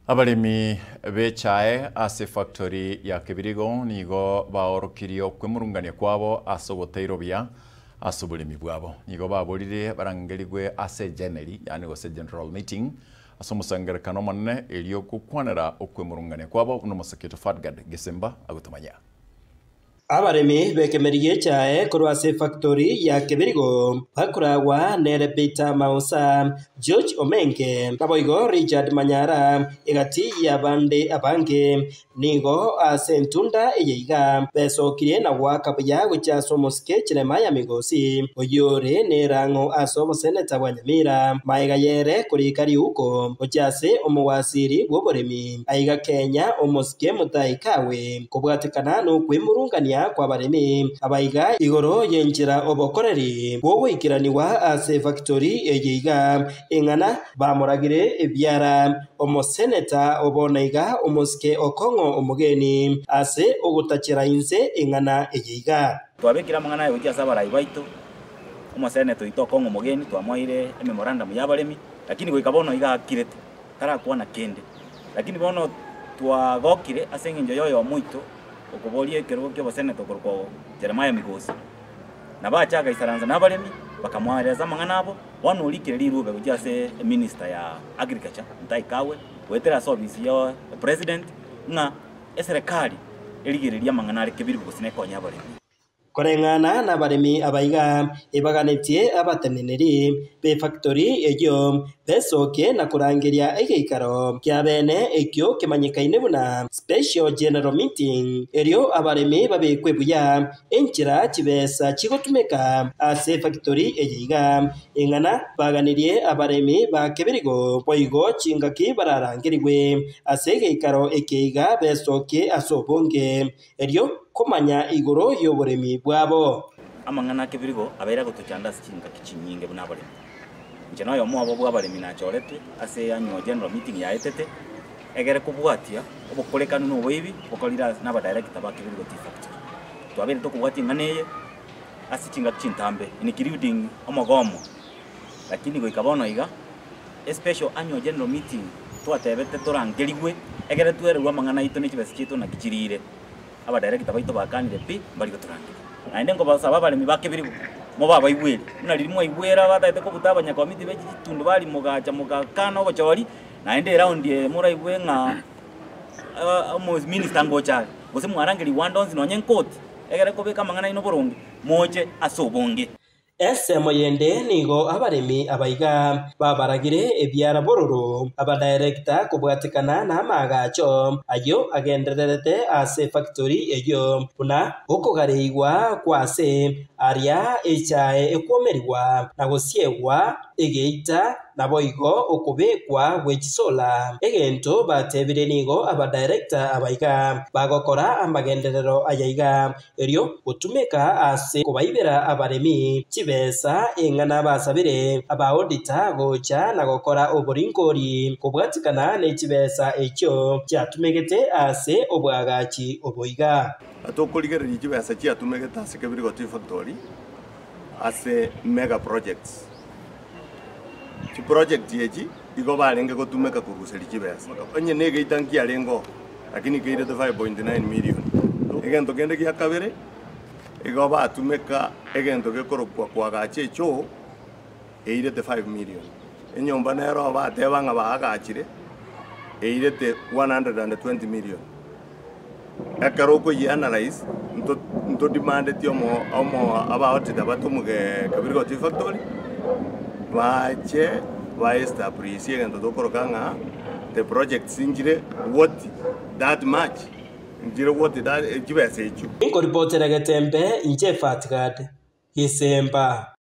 Abarimi bechae ase factory ya Kibirigo nigo baorokirio kwemurungania kwabo ase oboteiro bia ase oboremi bwabo nigo baborire barangerigwe ase January yani gose general meeting ase omosangerekano omonene erio gokwanera okwemurungania kwabo no Moseketo Fadgad Gesemba agotomanya. Abaremi bekemerie chae kurwase factory ya Kibirigo bakuragwa nere Peter Mausa George Omenge naboigo Richard Manyara igati ya bande abange nigo asentunda eyeiga besokirie na gwakabuya guchaso Moske Chiremaya Migosi oyore nerango asobo seneta wa Nyamira maiga yere kurikari uko ochase omuwasiri bwoboremi aiga Kenya omoske mutaikawe kubwatikana no kwimurungania kwa baremi abaiga igoro yenjira obokoreri bwo ikiraniwa ase factory eyiga engana bamuragire ebyara omoseneta obonaiga omoske okongo omugeni ase ogutachira inze engana eyiga twabekira mangana yokia sabarai baito omoseneta itokongo omugeni twamoire memorandum ya baremi lakini goikabono iga kirete tara kuona kende lakini bono twagokire ase nginjo yoyo muito okubolie kero kyo baseneta korko Jeremiah Migosi na bachaga isaranza nabaremi bakamwareza mangana abo wanulikire lirube kujase minister ya agriculture Ntaikawe wetera service ya president na eserekali eligiriria mangana ari Kibirigo gusine konya baremi korengana na baremi abaiga ibaganetie abateneneri be factory ejo besoke na kurangiria egeikaro kya bene ekyo kimanyikaine buna special general meeting erio abaremi babekwe buya enchira chibesa chigotumeka ase factory ejiga engana baganirie abaremi ba Kibirigo boigo chingaki bararangirwe ase egeikaro ekeiga besoke asobonge erio komanya igoro yoboremi bwabo amangana Kibirigo abera gutuchanda singa kichinyinge buna baremi njeno yo mwabo bwabaremi na chorete ase annual general meeting ya etete egere kubwatia obukolekano no bwibi bukolira naba director ba Kibirigo Tea Factory twabere tokubwatia nganeye ase chinga chintambe including omogomo lakini goikabono iga special annual general meeting twatebete torangerigwe egere twererwa mangana ito ne kibesi kito na kichirire aba director baito bakanire pi bali goturangira na ndengo basaba bali mibake Kibirigo moba baibwere muna lirimo ibwera bataite ko butabanya komiti beji tundu bali mugacha mugakana obachori na ende round ye mura ibwe nga minister ngocha gose mwarangiri wandons no nyenkoti egere ko beka mangana ino boronge moje asobonge Esemo yende nigo abaremi abaiga babaragire ebyara bororo abadirector kubwatikana na magacho ayo agendererete ase factory eyo buna okogareigwa kwase aria echae ekomerigwa na gosiegwa egeita na boigo okubekwa gwechisola egento batebire nigo abadirector abaiga bagokora amagenderero ayaiga erio gutumeka ase kubaibera abaremi besa engana basabire aba auditor gocha na gokora oborinkori kubwatikana ne kibesa ekyo kyatumegete ase obwagachi oboiga atokoligereri kibesa kyatumegete ase Kibirigo Tea Factory ase mega projects ki project yeji igo balenge gotumeka kuruseli kibesa onye nege itanki alengo lakini keire 5.9 million egento kende kya kabere igo batumeka egento gekorokwa kwagache echo eirete 5 million enyomba nero batebanga bagachire eirete 120 million akaroko analyze nto demand tiomo aba auditor batumuge Kibirigo Tea Factory bache establish egento dokorokanga the project sinjire what that much ndiro wote da kibese echo inko reporter Gatembe inje Fadgad Gesemba.